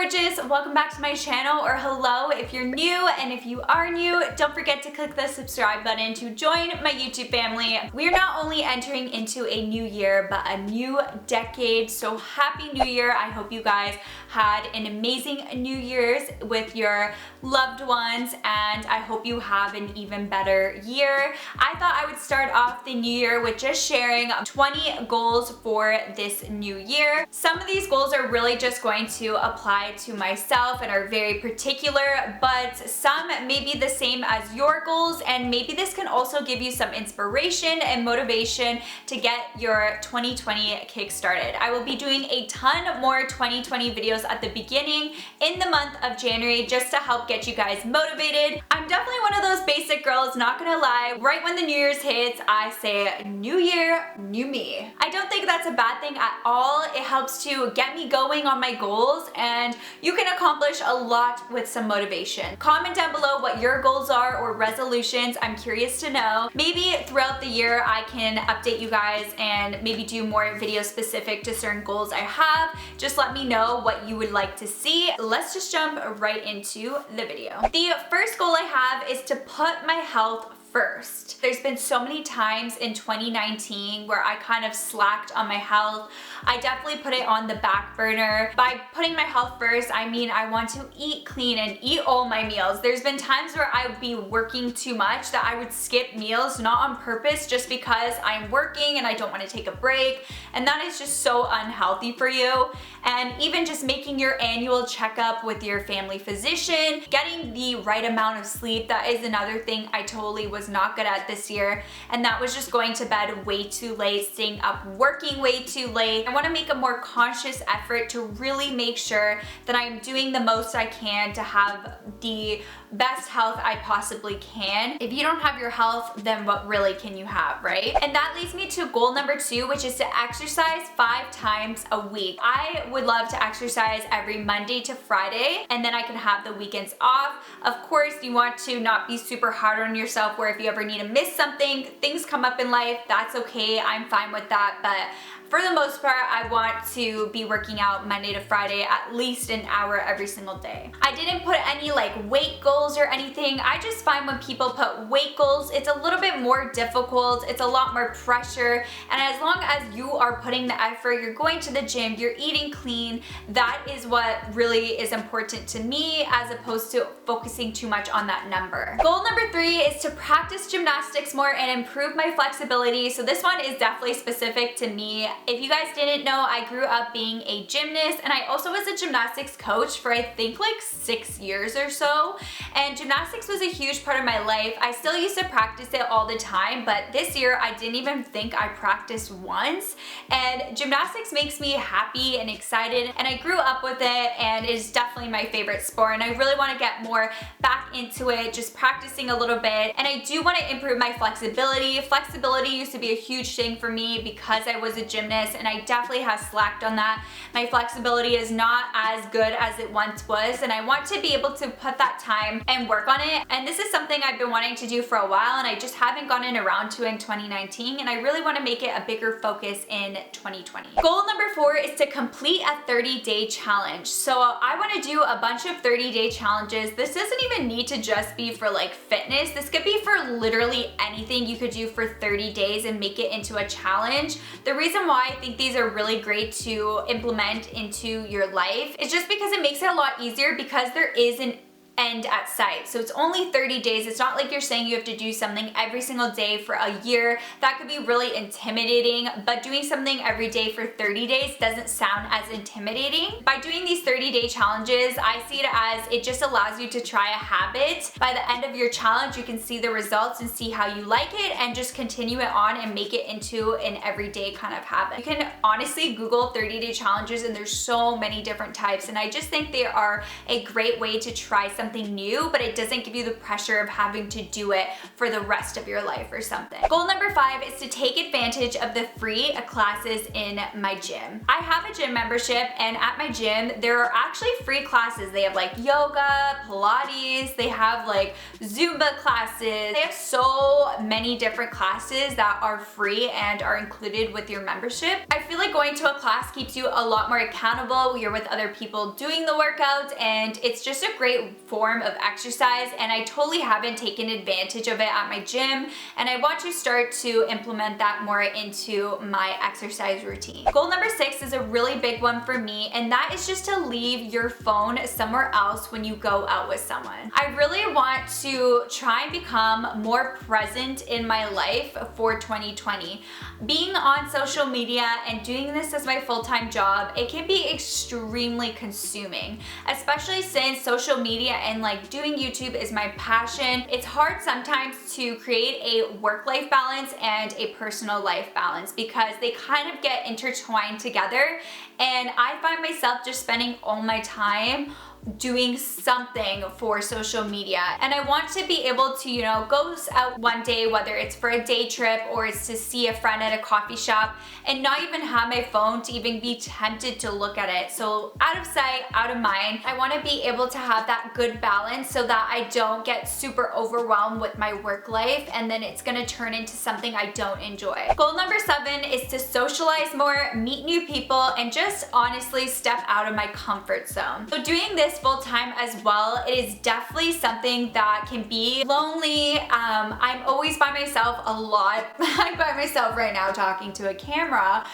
gorgeous, welcome back to my channel, or hello if you're new, and if you are new, don't forget to click the subscribe button to join my YouTube family. We are not only entering into a new year, but a new decade, so happy new year. I hope you guys had an amazing New Year's with your loved ones, and I hope you have an even better year. I thought I would start off the new year with just sharing 20 goals for this new year. Some of these goals are really just going to apply to myself and are very particular, but some may be the same as your goals, and maybe this can also give you some inspiration and motivation to get your 2020 kick started. I will be doing a ton more 2020 videos at the beginning in the month of January just to help get you guys motivated. I'm definitely one of those basic girls, not gonna lie. Right when the New Year's hits, I say new year, new me. I don't think that's a bad thing at all. It helps to get me going on my goals, and you can accomplish a lot with some motivation. Comment down below what your goals are or resolutions. I'm curious to know. Maybe throughout the year I can update you guys and maybe do more videos specific to certain goals I have. Just let me know what you would like to see. Let's just jump right into the video. The first goal I have is to put my health first. There's been so many times in 2019 where I kind of slacked on my health. I definitely put it on the back burner. By putting my health first, I mean I want to eat clean and eat all my meals. There's been times where I would be working too much that I would skip meals, not on purpose, just because I'm working and I don't want to take a break, and that is just so unhealthy for you. And even just making your annual checkup with your family physician, getting the right amount of sleep, that is another thing I totally was not good at this year, and that was just going to bed way too late, staying up working way too late. I want to make a more conscious effort to really make sure that I'm doing the most I can to have the best health I possibly can. If you don't have your health, then what really can you have, right? And that leads me to goal number 2, which is to exercise 5 times a week. I would love to exercise every Monday to Friday, and then I can have the weekends off. Of course, you want to not be super hard on yourself where if you ever need to miss something, things come up in life, that's okay, I'm fine with that, but for the most part, I want to be working out Monday to Friday, at least an hour every single day. I didn't put any like weight goals or anything. I just find when people put weight goals, it's a little bit more difficult, it's a lot more pressure, and as long as you are putting the effort, you're going to the gym, you're eating clean, that is what really is important to me, as opposed to focusing too much on that number. Goal number 3 is to practice gymnastics more and improve my flexibility. So this one is definitely specific to me. If you guys didn't know, I grew up being a gymnast, and I also was a gymnastics coach for I think like 6 years or so, and gymnastics was a huge part of my life. I still used to practice it all the time, but this year I didn't even think I practiced once, and gymnastics makes me happy and excited, and I grew up with it, and it is definitely my favorite sport, and I really want to get more back into it, just practicing a little bit, and I do want to improve my flexibility. Flexibility used to be a huge thing for me because I was a gymnast, and I definitely have slacked on that. My flexibility is not as good as it once was, and I want to be able to put that time and work on it, and this is something I've been wanting to do for a while, and I just haven't gotten around to in 2019, and I really want to make it a bigger focus in 2020. Goal number 4 is to complete a 30-day challenge. So I want to do a bunch of 30-day challenges. This doesn't even need to just be for like fitness. This could be for literally anything you could do for 30 days and make it into a challenge. The reason why I think these are really great to implement into your life is just because it makes it a lot easier, because there is an end at sight. So it's only 30 days. It's not like you're saying you have to do something every single day for a year. That could be really intimidating, but doing something every day for 30 days doesn't sound as intimidating. By doing these 30-day challenges, I see it as it just allows you to try a habit. By the end of your challenge, you can see the results and see how you like it, and just continue it on and make it into an everyday kind of habit. You can honestly Google 30-day challenges, and there's so many different types, and I just think they are a great way to try something something new, but it doesn't give you the pressure of having to do it for the rest of your life or something. Goal number 5 is to take advantage of the free classes in my gym. I have a gym membership, and at my gym, there are actually free classes. They have like yoga, Pilates, they have like Zumba classes. They have so many different classes that are free and are included with your membership. I feel like going to a class keeps you a lot more accountable. You're with other people doing the workouts, and it's just a great form of exercise, and I totally haven't taken advantage of it at my gym, and I want to start to implement that more into my exercise routine. Goal number 6 is a really big one for me, and that is just to leave your phone somewhere else when you go out with someone. I really want to try and become more present in my life for 2020. Being on social media and doing this as my full-time job, it can be extremely consuming, especially since social media and like doing YouTube is my passion. It's hard sometimes to create a work-life balance and a personal life balance because they kind of get intertwined together, and I find myself just spending all my time doing something for social media. And I want to be able to, you know, go out one day, whether it's for a day trip or it's to see a friend at a coffee shop, and not even have my phone to even be tempted to look at it. So out of sight, out of mind. I want to be able to have that good balance so that I don't get super overwhelmed with my work life, and then it's gonna turn into something I don't enjoy. Goal number 7 is to socialize more, meet new people, and just honestly step out of my comfort zone. So doing this full time as well, it is definitely something that can be lonely. I'm always by myself a lot. I'm by myself right now talking to a camera.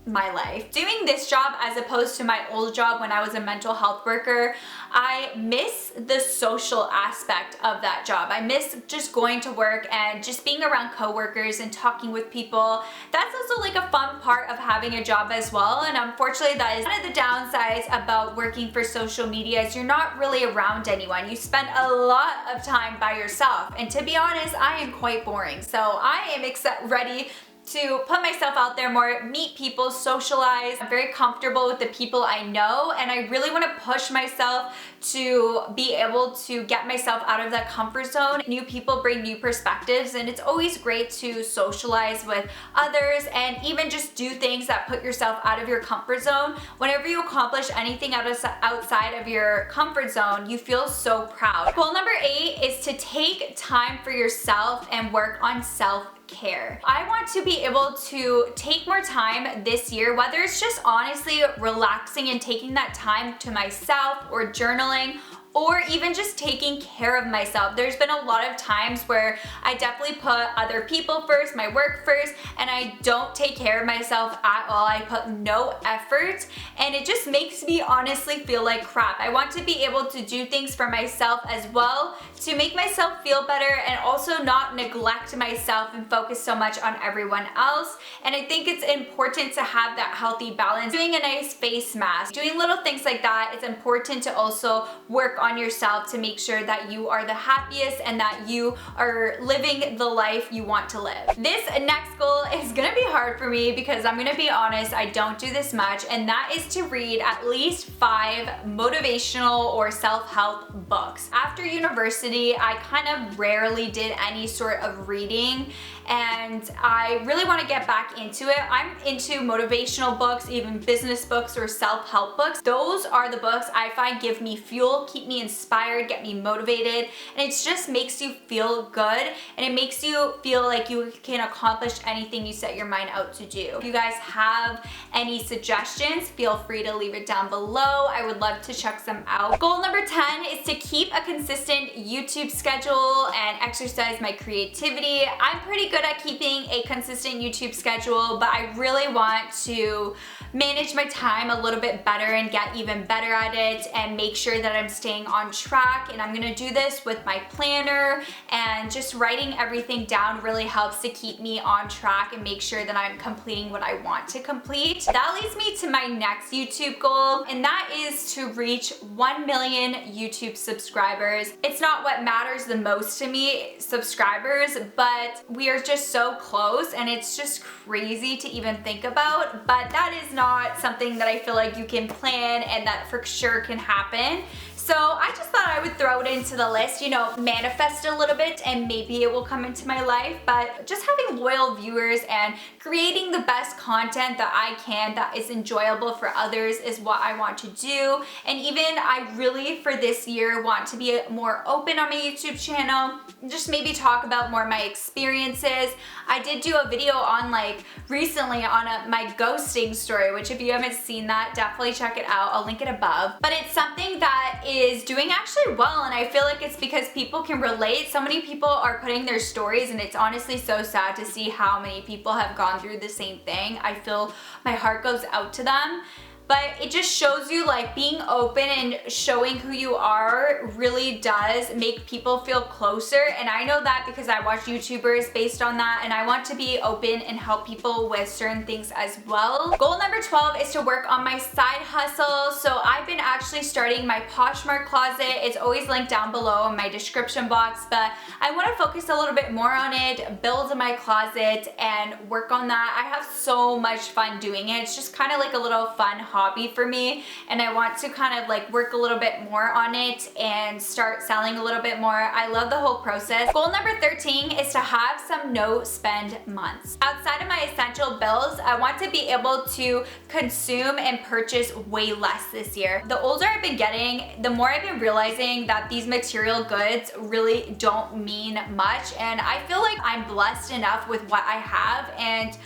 My life. Doing this job as opposed to my old job when I was a mental health worker, I miss the social aspect of that job. I miss just going to work and just being around coworkers and talking with people. That's also like a fun part of having a job as well, and unfortunately that is one of the downsides about working for social media is you're not really around anyone. You spend a lot of time by yourself, and to be honest, I am quite boring. So I am ready to put myself out there more, meet people, socialize. I'm very comfortable with the people I know, and I really want to push myself to be able to get myself out of that comfort zone. New people bring new perspectives, and it's always great to socialize with others and even just do things that put yourself out of your comfort zone. Whenever you accomplish anything outside of your comfort zone, you feel so proud. Goal number 8 is to take time for yourself and work on self-care. I want to be able to take more time this year, whether it's just honestly relaxing and taking that time to myself or journaling, or even just taking care of myself. There's been a lot of times where I definitely put other people first, my work first, and I don't take care of myself at all. I put no effort, and it just makes me honestly feel like crap. I want to be able to do things for myself as well to make myself feel better and also not neglect myself and focus so much on everyone else. And I think it's important to have that healthy balance. Doing a nice face mask, doing little things like that, it's important to also work on yourself to make sure that you are the happiest and that you are living the life you want to live. This next goal is gonna be hard for me because I'm gonna be honest, I don't do this much, and that is to read at least 5 motivational or self-help books. After university, I kind of rarely did any sort of reading, and I really want to get back into it. I'm into motivational books, even business books or self-help books. Those are the books I find give me fuel, keep me inspired, get me motivated, and it just makes you feel good, and it makes you feel like you can accomplish anything you set your mind out to do. If you guys have any suggestions, feel free to leave it down below. I would love to check some out. Goal number 10 is to keep a consistent YouTube schedule and exercise my creativity. I'm pretty good at keeping a consistent YouTube schedule, but I really want to manage my time a little bit better and get even better at it and make sure that I'm staying on track. And I'm gonna do this with my planner, and just writing everything down really helps to keep me on track and make sure that I'm completing what I want to complete. That leads me to my next YouTube goal, and that is to reach 1 million YouTube subscribers. It's not what matters the most to me, subscribers, but we are just so close, and it's just crazy to even think about, but that is not something that I feel like you can plan and that for sure can happen. So I just thought I would throw it into the list, you know, manifest a little bit and maybe it will come into my life. But just having loyal viewers and creating the best content that I can that is enjoyable for others is what I want to do. And even I really for this year want to be more open on my YouTube channel, just maybe talk about more of my experiences. I did do a video on like recently on my ghosting story, which if you haven't seen that, definitely check it out. I'll link it above. But it's something that is doing actually well, and I feel like it's because people can relate. So many people are putting their stories, and it's honestly so sad to see how many people have gone through the same thing. I feel my heart goes out to them. But it just shows you like being open and showing who you are really does make people feel closer. And I know that because I watch YouTubers based on that, and I want to be open and help people with certain things as well. Goal number 12 is to work on my side hustle. So I've been actually starting my Poshmark closet. It's always linked down below in my description box, but I want to focus a little bit more on it, build my closet and work on that. I have so much fun doing it. It's just kind of like a little fun hobby for me, and I want to kind of like work a little bit more on it and start selling a little bit more. I love the whole process. Goal number 13 is to have some no spend months. Outside of my essential bills, I want to be able to consume and purchase way less this year. The older I've been getting, the more I've been realizing that these material goods really don't mean much, and I feel like I'm blessed enough with what I have, and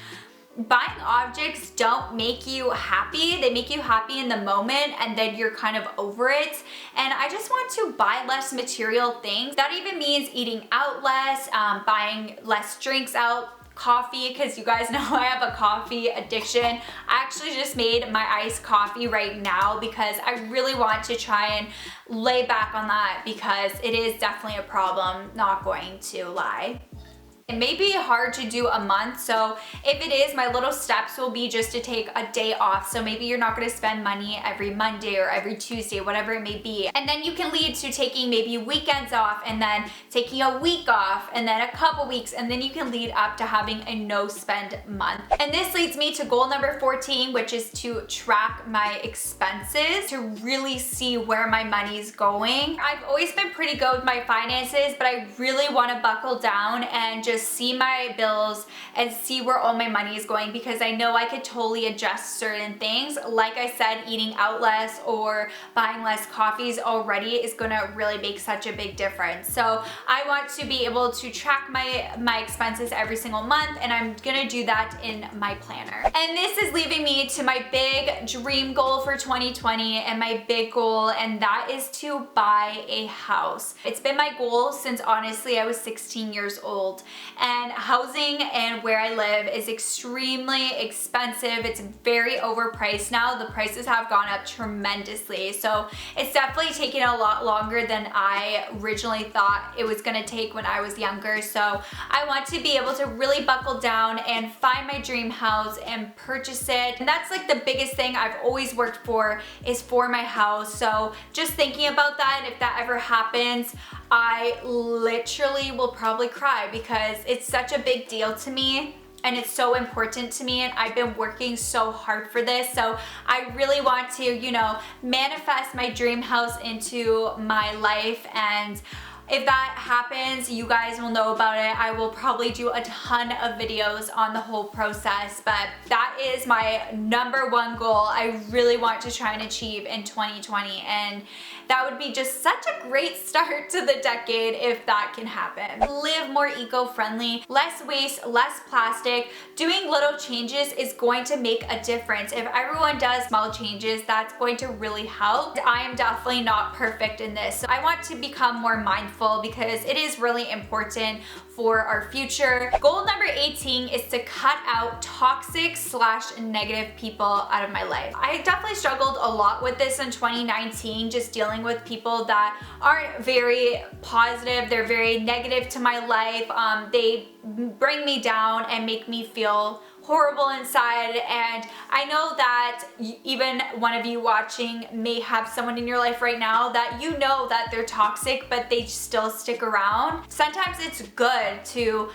buying objects don't make you happy. They make you happy in the moment and then you're kind of over it. And I just want to buy less material things. That even means eating out less, buying less drinks out, coffee, because you guys know I have a coffee addiction. I actually just made my iced coffee right now because I really want to try and lay back on that because it is definitely a problem, not going to lie. It may be hard to do a month, so if it is, my little steps will be just to take a day off. So maybe you're not going to spend money every Monday or every Tuesday, whatever it may be. And then you can lead to taking maybe weekends off and then taking a week off and then a couple weeks, and then you can lead up to having a no spend month. And this leads me to goal number 14, which is to track my expenses to really see where my money's going. I've always been pretty good with my finances, but I really want to buckle down and just see my bills and see where all my money is going, because I know I could totally adjust certain things. Like I said, eating out less or buying less coffees already is gonna really make such a big difference. So I want to be able to track my expenses every single month, and I'm gonna do that in my planner. And this is leaving me to my big dream goal for 2020 and my big goal, and that is to buy a house. It's been my goal since honestly I was 16 years old. And housing and where I live is extremely expensive. It's very overpriced now. The prices have gone up tremendously. So it's definitely taken a lot longer than I originally thought it was gonna take when I was younger. So I want to be able to really buckle down and find my dream house and purchase it. And that's like the biggest thing I've always worked for, is for my house. So just thinking about that, and if that ever happens, I literally will probably cry because it's such a big deal to me and it's so important to me, and I've been working so hard for this. So I really want to, you know, manifest my dream house into my life, and if that happens, you guys will know about it. I will probably do a ton of videos on the whole process, but that is my number one goal I really want to try and achieve in 2020, and that would be just such a great start to the decade if that can happen. Live more eco-friendly, less waste, less plastic. Doing little changes is going to make a difference. If everyone does small changes, that's going to really help. I am definitely not perfect in this. So I want to become more mindful because it is really important for our future. Goal number 18 is to cut out toxic/negative people out of my life. I definitely struggled a lot with this in 2019, just dealing with people that aren't very positive. They're very negative to my life. They bring me down and make me feel horrible inside, and I know that even one of you watching may have someone in your life right now that you know that they're toxic, but they still stick around. Sometimes it's good to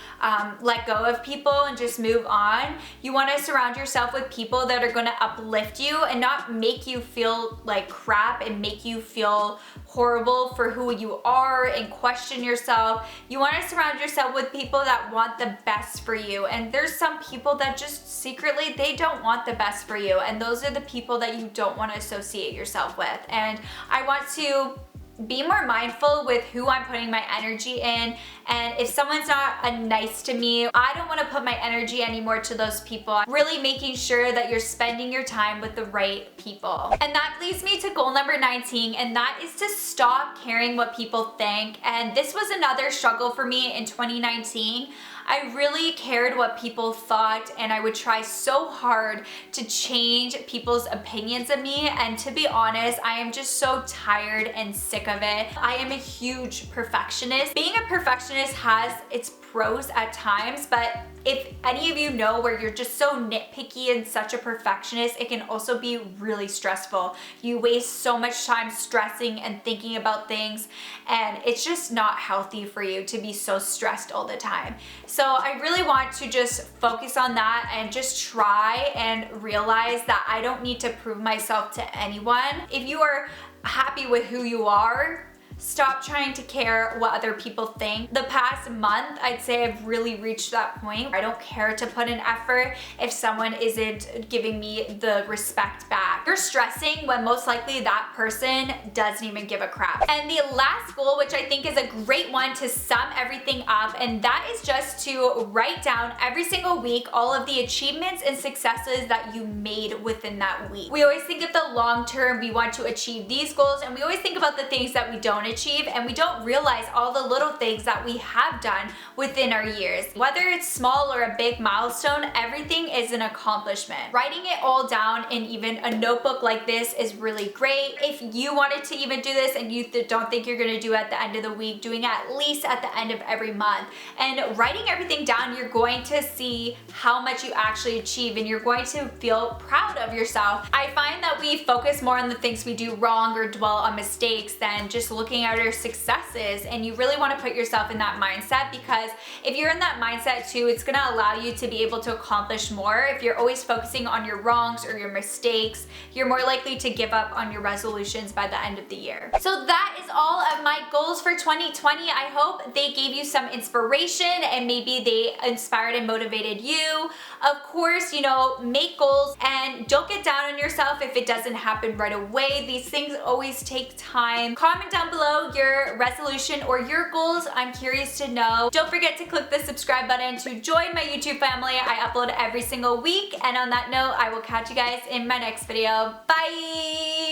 let go of people and just move on. You want to surround yourself with people that are going to uplift you and not make you feel like crap and make you feel horrible for who you are and question yourself. You want to surround yourself with people that want the best for you, and there's some people that just secretly they don't want the best for you, and those are the people that you don't want to associate yourself with. And I want to be more mindful with who I'm putting my energy in, and if someone's not nice to me, I don't want to put my energy anymore to those people. Really making sure that you're spending your time with the right people. And that leads me to goal number 19, and that is to stop caring what people think. And this was another struggle for me in 2019. I really cared what people thought, and I would try so hard to change people's opinions of me, and to be honest, I am just so tired and sick of it. I am a huge perfectionist. Being a perfectionist has its pros at times, but if any of you know where you're just so nitpicky and such a perfectionist, it can also be really stressful. You waste so much time stressing and thinking about things, and it's just not healthy for you to be so stressed all the time. So I really want to just focus on that and just try and realize that I don't need to prove myself to anyone. If you are happy with who you are, stop trying to care what other people think. The past month, I'd say I've really reached that point. I don't care to put in effort if someone isn't giving me the respect back. You're stressing when most likely that person doesn't even give a crap. And the last goal, which I think is a great one to sum everything up, and that is just to write down every single week all of the achievements and successes that you made within that week. We always think of the long term, we want to achieve these goals, and we always think about the things that we don't achieve, and we don't realize all the little things that we have done within our years. Whether it's small or a big milestone, everything is an accomplishment. Writing it all down in even a notebook like this is really great. If you wanted to even do this and you don't think you're gonna do it at the end of the week, doing it at least at the end of every month. And writing everything down, you're going to see how much you actually achieve, and you're going to feel proud of yourself. I find that we focus more on the things we do wrong or dwell on mistakes than just looking at our successes, and you really want to put yourself in that mindset, because if you're in that mindset too, it's going to allow you to be able to accomplish more. If you're always focusing on your wrongs or your mistakes, you're more likely to give up on your resolutions by the end of the year. So that is all of my goals for 2020. I hope they gave you some inspiration and maybe they inspired and motivated you. Of course, you know, make goals and don't get down on yourself if it doesn't happen right away. These things always take time. Comment down below your resolution or your goals. I'm curious to know. Don't forget to click the subscribe button to join my YouTube family. I upload every single week. And on that note, I will catch you guys in my next video. Bye!